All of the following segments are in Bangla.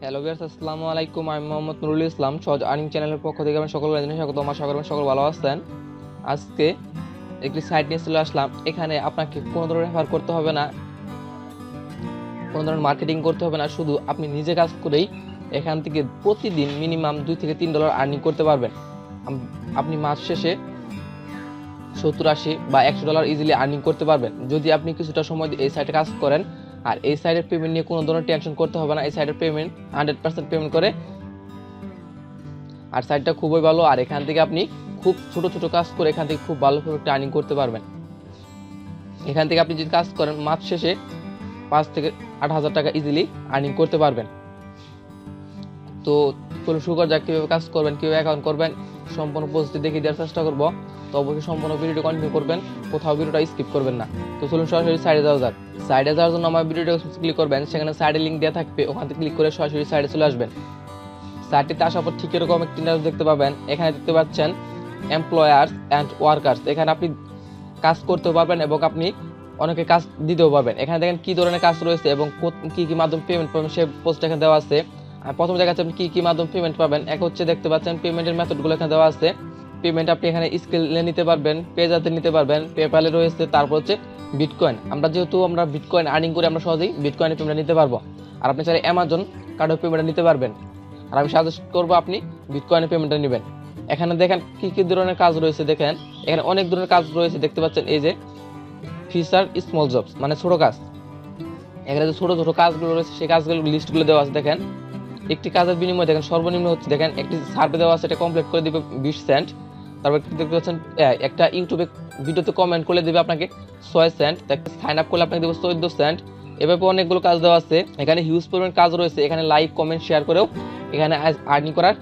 হ্যালো ভিউয়ার্স, আসসালামু আলাইকুম। আমি মোহাম্মদ নুরুল ইসলাম। সহজ আর্নিং চ্যানেলের পক্ষ থেকে আমি সকলকে জানাই স্বাগত। আমার সকল ভালো আছেন। আজকে একটি সাইট নিয়ে চলে আসলাম। এখানে আপনাকে কোনো ধরনের রেফার করতে হবে না, কোনো ধরনের মার্কেটিং করতে হবে না, শুধু আপনি নিজে কাজ করেই এখান থেকে প্রতিদিন মিনিমাম $2 থেকে $3 আর্নিং করতে পারবেন। আপনি মাস শেষে 70-80 বা $100 ইজিলি আর্নিং করতে পারবেন যদি আপনি কিছুটা সময় এই সাইটে কাজ করেন। আর এই সাইটের পেমেন্ট নিয়ে কোনো ধরনের টেনশন করতে হবে না। এই সাইটের পেমেন্ট 100% পেমেন্ট করে, আর সাইটটা খুবই ভালো। আর এখান থেকে আপনি খুব ছোট ছোট কাজ করে এখান থেকে খুব ভালোভাবে একটা আর্নিং করতে পারবেন। এখান থেকে আপনি যদি কাজ করেন মাস শেষে 5 থেকে 8,000 টাকা ইজিলি আর্নিং করতে পারবেন। তো চলুন শুরু করা যাক। কীভাবে কাজ করবেন, কীভাবে অ্যাকাউন্ট করবেন সম্পূর্ণ প্রসেসটি দেখিয়ে দেওয়ার চেষ্টা করব। তো অবশ্যই সম্পূর্ণ ভিডিওটি কন্টিনিউ করবেন, কোথাও ভিডিওটা স্কিপ করবেন না। তো চলুন সরাসরি সাইডে যাওয়া যাক। সাইডে যাওয়ার জন্য আমার ভিডিওটা ক্লিক করবেন, সেখানে সাইডে লিঙ্ক দেওয়া থাকবে, ওখান থেকে ক্লিক করে সরাসরি সাইডে চলে আসবেন। সাইটটিতে আসার পর ঠিক এরকম একটি ইন্টারফেস দেখতে পাবেন। এখানে দেখতে পাচ্ছেন এমপ্লয়ার্স অ্যান্ড ওয়ার্কার্স। এখানে আপনি কাজ করতেও পারবেন এবং আপনি অনেকে কাজ দিতেও পারবেন। এখানে দেখেন কি ধরনের কাজ রয়েছে এবং কি কি মাধ্যমে পেমেন্ট পাবেন সে পোস্ট এখানে দেওয়া আছে। আর প্রথম দেখাচ্ছে আপনি কি কি মাধ্যমে পেমেন্ট পাবেন। এক হচ্ছে দেখতে পাচ্ছেন পেমেন্টের মেথডগুলো এখানে দেওয়া আছে। পেমেন্ট আপনি এখানে স্কেলে নিতে পারবেন, পেজাতে নিতে পারবেন, পেপ্যালে রয়েছে। তারপর হচ্ছে বিটকয়েন। যেহেতু আমরা বিটকয়েন আর্নিং করে আমরা সহজেই বিটকয়েনে পেমেন্ট নিতে পারবো। আর আপনি চাইলে অ্যামাজন কার্ডেও পেমেন্ট নিতে পারবেন। আর আমি সাজেস্ট করবো আপনি বিটকয়েনে পেমেন্টটা নেবেন। এখানে দেখেন কি কি ধরনের কাজ রয়েছে। দেখেন এখানে অনেক ধরনের কাজ রয়েছে দেখতে পাচ্ছেন। এই যে ফিচার স্মল জবস মানে ছোট কাজ। এখানে যে ছোট ছোট কাজগুলো রয়েছে সেই কাজগুলো লিস্টগুলো দেওয়া আছে। দেখেন একটি কাজের বিনিময়ে দেখেন সর্বনিম্ন হচ্ছে, দেখেন একটি সার্ভে দেওয়া আছে, এটা কমপ্লিট করে দিবে 20 সেন্ট। তারপর দেখতে পাচ্ছেন একটা ইউটিউবে ভিডিওতে কমেন্ট করলে দেবে আপনাকে 6 সেন্ট। সাইন আপ করলে আপনাকে দেবে 14 সেন্ট। এভাবে অনেকগুলো কাজ দেওয়া আছে। এখানে হিউজ পরিমাণ কাজ রয়েছে। এখানে লাইক কমেন্ট শেয়ার করেও এখানে আর্নিং করার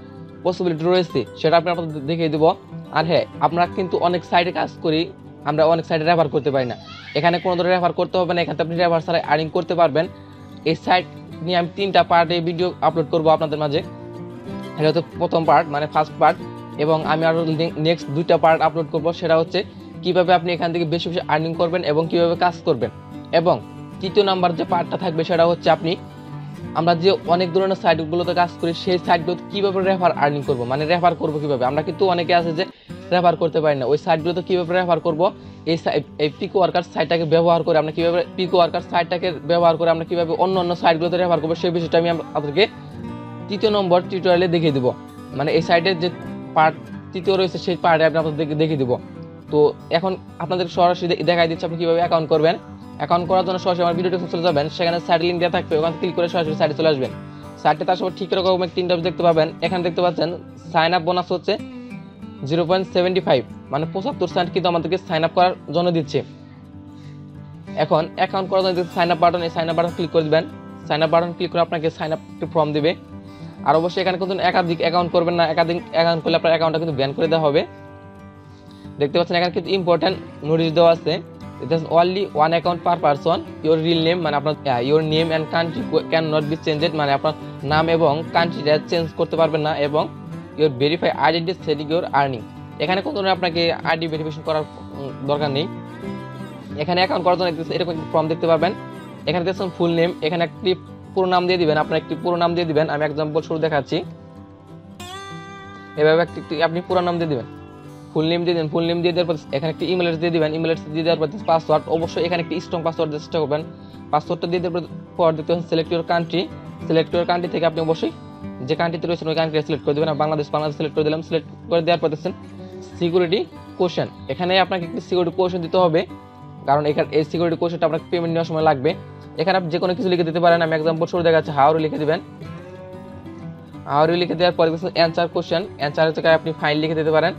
পসিবিলিটি রয়েছে, সেটা আপনি আপনাদের দেখিয়ে দেবো। আর হ্যাঁ, আমরা কিন্তু অনেক সাইটে কাজ করি, আমরা অনেক সাইটে রেফার করতে পারি না। এখানে কোনো ধরনের রেফার করতে হবে না, এখানে আপনি রেফার ছাড়া আর্নিং করতে পারবেন। এই সাইট নিয়ে আমি 3টা পার্টে ভিডিও আপলোড করবো আপনাদের মাঝে। এটা হচ্ছে প্রথম পার্ট মানে ফার্স্ট পার্ট, এবং আমি আরও নেক্সট 2টা পার্ট আপলোড করবো। সেটা হচ্ছে কিভাবে আপনি এখান থেকে বেশি বেশি আর্নিং করবেন এবং কিভাবে কাজ করবেন। এবং তৃতীয় নাম্বার যে পার্টটা থাকবে সেটা হচ্ছে আমরা যে অনেক ধরনের সাইটগুলোতে কাজ করি সেই সাইটগুলোতে কীভাবে রেফার আর্নিং করবো, মানে রেফার করবো কীভাবে। আমরা কিন্তু অনেকে আছে যে রেফার করতে পারি না, ওই সাইটগুলোতে কীভাবে রেফার করবো। এই পিকো ওয়ার্কার সাইটটাকে ব্যবহার করে আমরা কীভাবে আমরা কীভাবে অন্য সাইটগুলোতে রেফার করবো, সেই বিষয়টা আমি আপনাদেরকে 3য় নম্বর টিউটোরিয়ালে দেখিয়ে দিব। মানে এই সাইটের যে পার্ট 3য় রয়েছে সেই পার্টে আমি আপনাদেরকে দেখিয়ে দিব। তো এখন আপনাদের সরাসরি দেখাই দিচ্ছি আপনি কীভাবে অ্যাকাউন্ট করবেন। অ্যাকাউন্ট করার জন্য সরাসরি আমার ভিডিওতে চলে যাবেন, সেখানে সাইট লিঙ্ক দেওয়া থাকবে, ওখানে ক্লিক করে সরাসরি সাইটে চলে আসবেন। সাইটে তার সঙ্গে ঠিক এরকম একটি ইন্টারফেস দেখতে পাবেন। এখানে দেখতে পাচ্ছেন সাইন আপ বোনাস হচ্ছে 0.75 মানে 75 সেন্ট কিন্তু আমাদেরকে সাইন আপ করার জন্য দিচ্ছে। এখন অ্যাকাউন্ট করার জন্য সাইন আপ বাটন, এই সাইন আপ বাটন ক্লিক করে দিবেন। সাইন আপ বাটন ক্লিক করে আপনাকে সাইন আপ ফর্ম দিবে। আর অবশ্যই এখানে কিন্তু একাধিক অ্যাকাউন্ট করবেন না, একাধিক অ্যাকাউন্ট করলে আপনার অ্যাকাউন্টটা কিন্তু ব্যান করে দেওয়া হবে। দেখতে পাচ্ছেন এখানে কিন্তু ইম্পর্টেন্ট নোটিশ দেওয়া আছে। Only one account per person. Your real name মানে আপনার your name and country can not be changed, মানে আপনার নাম এবং কান্ট্রিটা চেঞ্জ করতে পারবেন না। এবং your verify identity setting your earning. এখানে কোনো ধরনের আপনাকে আইডি ভেরিফিকেশন করার দরকার নেই। এখানে অ্যাকাউন্ট করার জন্য এরকম একটি ফর্ম দেখতে পাবেন। এখানে দেখছেন ফুল নেম, এখানে একটি পুরো নাম দিয়ে দিবেন, আপনার একটি পুরো নাম দিয়ে দিবেন। আমি এক্সাম্পল শুরু দেখাচ্ছি। এভাবে আপনি পুরো নাম দিয়ে দিবেন, ফুল নেম দিয়ে দিন। ফুল নেম দিয়ে দেওয়ার পর এখানে একটি ইমেল অ্যাড্রেস দিয়ে দিবেন। ইমেল অ্যাড্রেস দিয়ে দেওয়ার পর পাসওয়ার্ড, অবশ্যই এখানে একটি স্ট্রং পাসওয়ার্ড দেওয়ার চেষ্টা করবেন। পাসওয়ার্ডটা দিয়ে দেওয়ার পর দেখতে পাচ্ছেন select your country. Select your country থেকে আপনি অবশ্যই যে কান্ট্রিতে রয়েছেন ওই কান্ট্রি সিলেক্ট করে দেবেন। বাংলাদেশ সিলেক্ট করে দিলাম। সিলেক্ট করে দেওয়ার পর দেখছেন সিকিউরিটি কোশ্চেন। এখানে আপনাকে একটি সিকিউরিটি কোশ্চেন দিতে হবে, কারণ এখানে এই সিকিউরিটি কোশ্চেনটা আপনাকে পেমেন্ট নেওয়ার সময় লাগবে। এখানে আপনি যে কোনো কিছু লিখে দিতে পারেন। আমি এক্সাম্পল শুরু দেখাচ্ছি, হাওড়ি লিখে দিবেন। হাওড়ি লিখে দেওয়ার পরে দেখছেন অ্যান্সার কোশ্চেন। অ্যান্সারের জায়গায় আপনি ফাইল লিখে দিতে পারেন।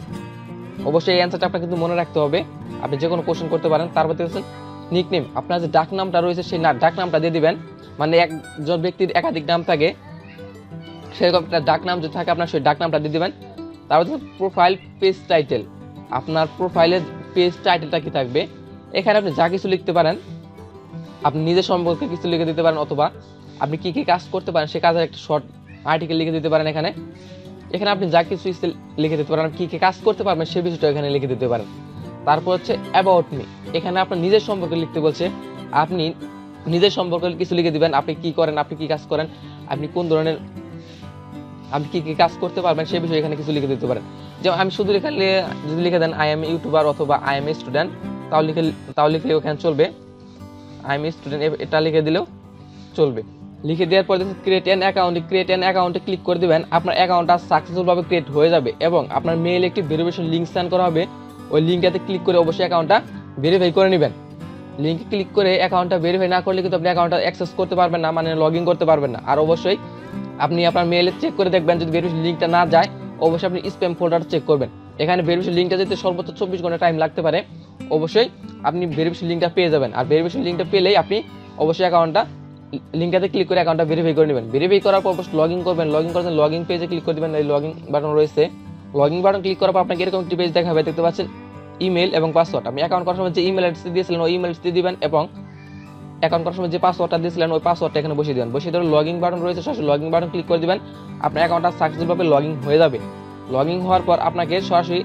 অবশ্যই এই অ্যান্সারটা আপনাকে কিন্তু মনে রাখতে হবে। আপনি যে কোনো কোশ্চেন করতে পারেন। তারপর দেখছেন নিকনেম, আপনার যে ডাক নামটা রয়েছে সেই ডাক নামটা দিয়ে দিবেন। মানে একজন ব্যক্তির একাধিক নাম থাকে, সেরকম একটা ডাক নাম যদি থাকে আপনার সেই ডাক নামটা দিয়ে দিবেন। তারপর প্রোফাইল পেজ টাইটেল, আপনার প্রোফাইলের পেজ টাইটেলটা কি থাকবে। এখানে আপনি যা কিছু লিখতে পারেন, আপনি নিজের সম্পর্কে কিছু লিখে দিতে পারেন, অথবা আপনি কি কি কাজ করতে পারেন সেই কাজের একটা শর্ট আর্টিকেল লিখে দিতে পারেন। এখানে আপনি যা কিছু লিখে দিতে পারেন, কি কি কাজ করতে পারবেন সেই বিষয়টা এখানে লিখে দিতে পারেন। তারপর হচ্ছে অ্যাবাউট মি, এখানে আপনার নিজের সম্পর্কে লিখতে বলছে, আপনি নিজের সম্পর্কে কিছু লিখে দিবেন। আপনি কি করেন, আপনি কি কাজ করেন, আপনি কোন ধরনের আপনি কি কি কাজ করতে পারবেন সেই বিষয়ে এখানে কিছু লিখে দিতে পারেন। যেমন আমি শুধু এখানে যদি লিখে দেন আই এম ইউটিউবার অথবা আই এম এ স্টুডেন্ট, তাও লিখলে ওখানে চলবে। আই এম এ স্টুডেন্ট এটা লিখে দিলেও চলবে। লিখে দেওয়ার পর ক্রিয়েট অ্যান অ্যাকাউন্টে ক্লিক করে দিবেন। আপনার অ্যাকাউন্টটা সাকসেসফুলভাবে ক্রিয়েট হয়ে যাবে এবং আপনার মেইলে একটি ভেরিফিকেশন লিঙ্ক সেন্ড করা হবে। ওই লিঙ্কটাতে ক্লিক করে অবশ্যই অ্যাকাউন্টটা ভেরিফাই করে নেবেন। লিঙ্কে ক্লিক করে অ্যাকাউন্টটা ভেরিফাই না করলে কিন্তু আপনি অ্যাকাউন্টটা অ্যাক্সেস করতে পারবেন না, মানে লগ ইন করতে পারবেন না। আর অবশ্যই আপনি আপনার মেইলে চেক করে দেখবেন, যদি ভেরিফিকেশন লিঙ্কটা না যায় অবশ্যই আপনি স্প্যাম ফোল্ডারটা চেক করবেন। এখানে ভেরিফিকেশন লিঙ্কটা যেতে সর্বোচ্চ 24 ঘন্টা টাইম লাগতে পারে। অবশ্যই আপনি ভেরিফিকেশন লিঙ্কটা পেয়ে যাবেন। আর ভেরিফিকেশন লিঙ্কটা পেলেই আপনি অবশ্যই অ্যাকাউন্টটা লিঙ্কটাতে ক্লিক করে অ্যাকাউন্টটা ভেরিফাই করে নেবেন। ভেরিফাই করার পর লগ ইন করবেন। লগ ইন করার জন্য লগ ইন পেজে ক্লিক করে দেবেন। এই লগ ইন বাটন রয়েছে। লগ ইন বাটন ক্লিক করার পর আপনাকে এরকম একটি পেজ দেখাবে, দেখতে পাচ্ছেন ইমেল এবং পাসওয়ার্ড। আপনি অ্যাকাউন্ট করার সময় যে ইমেল অ্যাড্রেস দিয়েছিলেন ওই ইমেল অ্যাড্রেস দিবেন এবং অ্যাকাউন্ট করার সময় যে পাসওয়ার্ডটা দিয়েছিলেন ওই পাসওয়ার্ডটা এখানে বসিয়ে দেবেন। বসিয়ে দেওয়ার লগ ইন বাটন রয়েছে, সরাসরি লগ ইন বাটন ক্লিক করে দিবেন। আপনার অ্যাকাউন্টটা সাকসেসফুলভাবে লগ ইন হয়ে যাবে। লগ ইন হওয়ার পর আপনাকে সরাসরি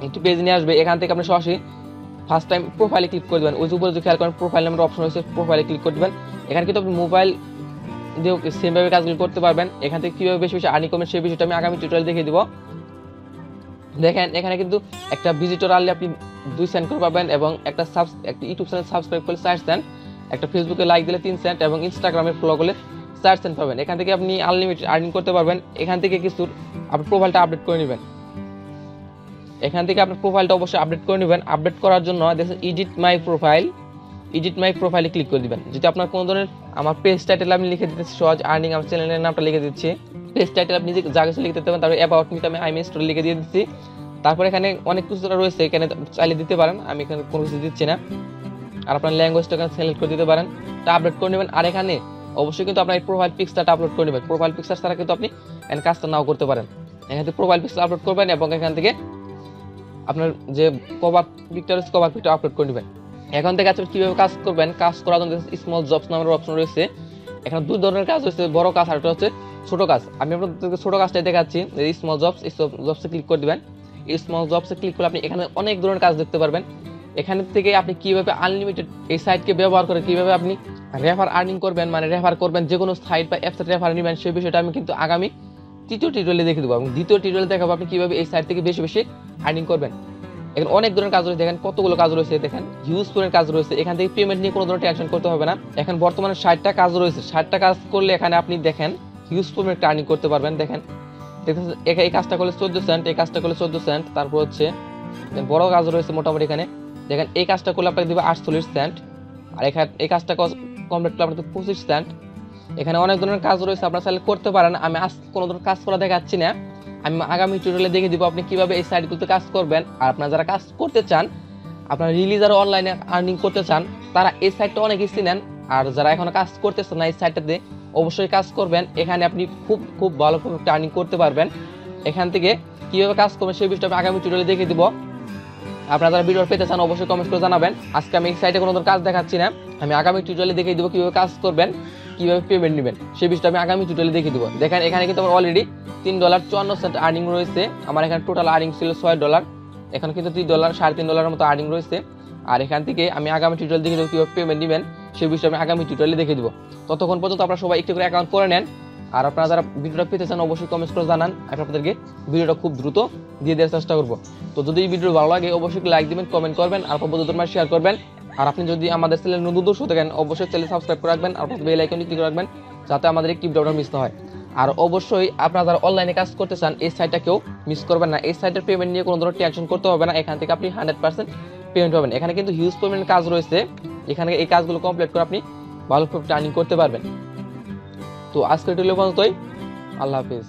একটি পেজ নিয়ে আসবে। এখান থেকে আপনি সরাসরি ফার্স্ট টাইম প্রোফাইলে ক্লিক করে দেবেন। ওই যে উপরে যে খেয়াল করেন প্রোফাইল নাম্বার অপশন রয়েছে, প্রোফাইলে ক্লিক করে দেবেন। এখানে কিন্তু আপনি মোবাইল দিয়েও সেমভাবে কাজগুলো করতে পারবেন। এখান থেকে কীভাবে বেশি বেশি আর্নিং করবেন সেই বিষয়টা আমি আগামী টিউটোরিয়াল দেখিয়ে দিব। দেখেন এখানে কিন্তু একটা ভিজিটর আনলে আপনি 2 সেন্ট করে পাবেন এবং একটা ইউটিউব চ্যানেল সাবস্ক্রাইব করলে 4 সেন্ট, একটা ফেসবুকে লাইক দিলে 3 সেন্ট এবং ইনস্টাগ্রামে ফলো করলে 4 সেন্ট পাবেন। এখান থেকে আপনি আনলিমিটেড আর্নিং করতে পারবেন। এখান থেকে কিছু আপনি প্রোফাইলটা আপডেট করে নেবেন। এখান থেকে আপনার প্রোফাইলটা অবশ্যই আপডেট করে নেবেন। আপডেট করার জন্য দেখেন এডিট মাই প্রোফাইলে ক্লিক করে দিবেন। যদি আপনার কোনো ধরনের আমার পেজ টাইটেল আমি লিখে দিতেছি সহজ আর্নিং, আমার চ্যানেলের নামটা লিখে দিচ্ছি। পেজ টাইটেল আপনি নিজে যা কিছু লিখে দিতে পারেন। তারপরে অ্যাবাউট মি আমি আই এম এ স্টোরি লিখে দিয়ে দিচ্ছি। তারপর এখানে অনেক কিছু রয়েছে, এখানে চাইলে দিতে পারেন, আমি এখানে কোনো কিছু দিচ্ছি না। আর আপনার ল্যাঙ্গুয়েজটা এখানে সিলেক্ট করে দিতে পারেন, তা আপডেট করে নেবেন। আর এখানে অবশ্যই কিন্তু আপনার এই প্রোফাইল পিকচারটা আপলোড করে নেবেন। প্রোফাইল পিকচার ছাড়া কিন্তু আপনি এখানে কাজটা নাও করতে পারেন। এখান থেকে প্রোফাইল পিকচার আপলোড করবেন এবং এখান থেকে আপনার যে কভার পিকটা রয়েছে কভার পিকটা আপলোড করে নেবেন। এখন থেকে আপনি কীভাবে কাজ করবেন, কাজ করার জন্য স্মল জবস নামের অপশন রয়েছে। এখানে 2 ধরনের কাজ রয়েছে, বড় কাজ আর একটা হচ্ছে ছোটো কাজ। আমি আপনাদেরকে ছোটো কাজটাই দেখাচ্ছি। এই স্মল জবসে ক্লিক করে দেবেন। এই স্মল জবসে ক্লিক করলে আপনি এখানে অনেক ধরনের কাজ দেখতে পারবেন। এখান থেকে আপনি কীভাবে আনলিমিটেড এই সাইটকে ব্যবহার করে কীভাবে আপনি রেফার আর্নিং করবেন, মানে রেফার করবেন, যে কোনো সাইট বা অ্যাপসে রেফার নেবেন সেই বিষয়টা আমি কিন্তু আগামী 3য় টিউটোরিয়ালে দেখে দেবো এবং 2য় টিউটোরিয়ালে দেখাবো আপনি কীভাবে এই সাইট থেকে বেশি বেশি আর্নিং করবেন। এখানে অনেক ধরনের কাজ রয়েছে, দেখেন কতগুলো কাজ রয়েছে, দেখেন হিউজফুলের কাজ রয়েছে। এখান থেকে পেমেন্ট নিয়ে কোনো ধরনের টেনশন করতে হবে না। এখন বর্তমানে 60টা কাজ রয়েছে। 60টা কাজ করলে এখানে আপনি দেখেন হিউজফুল একটা আর্নিং করতে পারবেন। দেখেন এই কাজটা করলে 14 সেন্ট, এই কাজটা করলে 14 সেন্ট। তারপর হচ্ছে বড় কাজ রয়েছে মোটামুটি। এখানে দেখেন এই কাজটা করলে আপনাকে দেবে 48 সেন্ট। আর এখানে এই কাজটা কমপ্লিট করলে আপনাকে 25 সেন্ট। এখানে অনেক ধরনের কাজ রয়েছে, আপনারা চাইলে করতে পারেন। আমি আজ কোনো ধরনের কাজ করা দেখাচ্ছি না, আমি আগামী টিউটোরিয়ালে দেখে দিব আপনি কিভাবে এই সাইটগুলোতে কাজ করবেন। আর আপনারা যারা কাজ করতে চান, আপনারা রিলিজার অনলাইনে আর্নিং করতে চান, তারা এই সাইটটা অনেকেই চিনেন। আর যারা এখনো কাজ করতেছেন না এই সাইটটাতে অবশ্যই কাজ করবেন। এখানে আপনি খুব ভালো একটা আর্নিং করতে পারবেন। এখান থেকে কিভাবে কাজ করবেন সেই বিষয়টা আমি আগামী টিউটোরিয়ালে দেখে দিব। আপনারা যারা ভিডিও পেতে চান অবশ্যই কমেন্ট করে জানাবেন। আজকে আমি এই সাইটে কোনো ধরনের কাজ দেখাচ্ছি না, আমি আগামী টিউটোরিয়ালে দেখিয়ে দিব কিভাবে কাজ করবেন, কিভাবে পেমেন্ট নেবেন সেই বিষয়টা আমি আগামী টিউটোরিয়ালে দেখিয়ে দিব। দেখেন এখানে কিন্তু আমার অলরেডি $3.54 আর্নিং রয়েছে। আমার এখানে টোটাল আর্নিং ছিল $6। এখন কিন্তু $3 $3.5 মতো আর্নিং রয়েছে। আর এখান থেকে আমি আগামী টিউটোরিয়াল দেখিয়ে দেবো কীভাবে পেমেন্ট নেবেন সেই বিষয়টা আমি আগামী টিউটোরিয়ালে দেখিয়ে দিব। ততক্ষণ পর্যন্ত আপনারা সবাই একটু করে অ্যাকাউন্ট করে নেন। আর আপনারা যারা ভিডিওটা পেতে চান অবশ্যই কমেন্ট করে জানান, আমি আপনাদেরকে ভিডিওটা খুব দ্রুত দিয়ে দেওয়ার চেষ্টা করবো। তো যদি এই ভিডিও ভালো লাগে অবশ্যই লাইক দিবেন, কমেন্ট করবেন আর বন্ধুদের মাঝে শেয়ার করবেন। আর আপনি যদি আমাদের চ্যানেল নতুন দর্শক থাকেন অবশ্যই চ্যানেল সাবস্ক্রাইব করে রাখবেন আর বেল আইকনে ক্লিক করে রাখবেন যাতে আমাদের একটি ভিডিওটা মিস না হয়। আর অবশ্যই আপনারা যারা অনলাইনে কাজ করতে চান এই সাইটটা কেউ মিস করবেন না। এই সাইটের পেমেন্ট নিয়ে কোনো ধরনের টেনশন করতে হবে না। এখান থেকে আপনি 100% পেমেন্ট পাবেন। এখানে কিন্তু হিউজ পেমেন্ট কাজ রয়েছে। এখানে এই কাজগুলো কমপ্লিট করে আপনি ভালো আর্নিং করতে পারবেন। তো আজকের ভিডিও পর্যন্তই, আল্লাহ হাফিজ।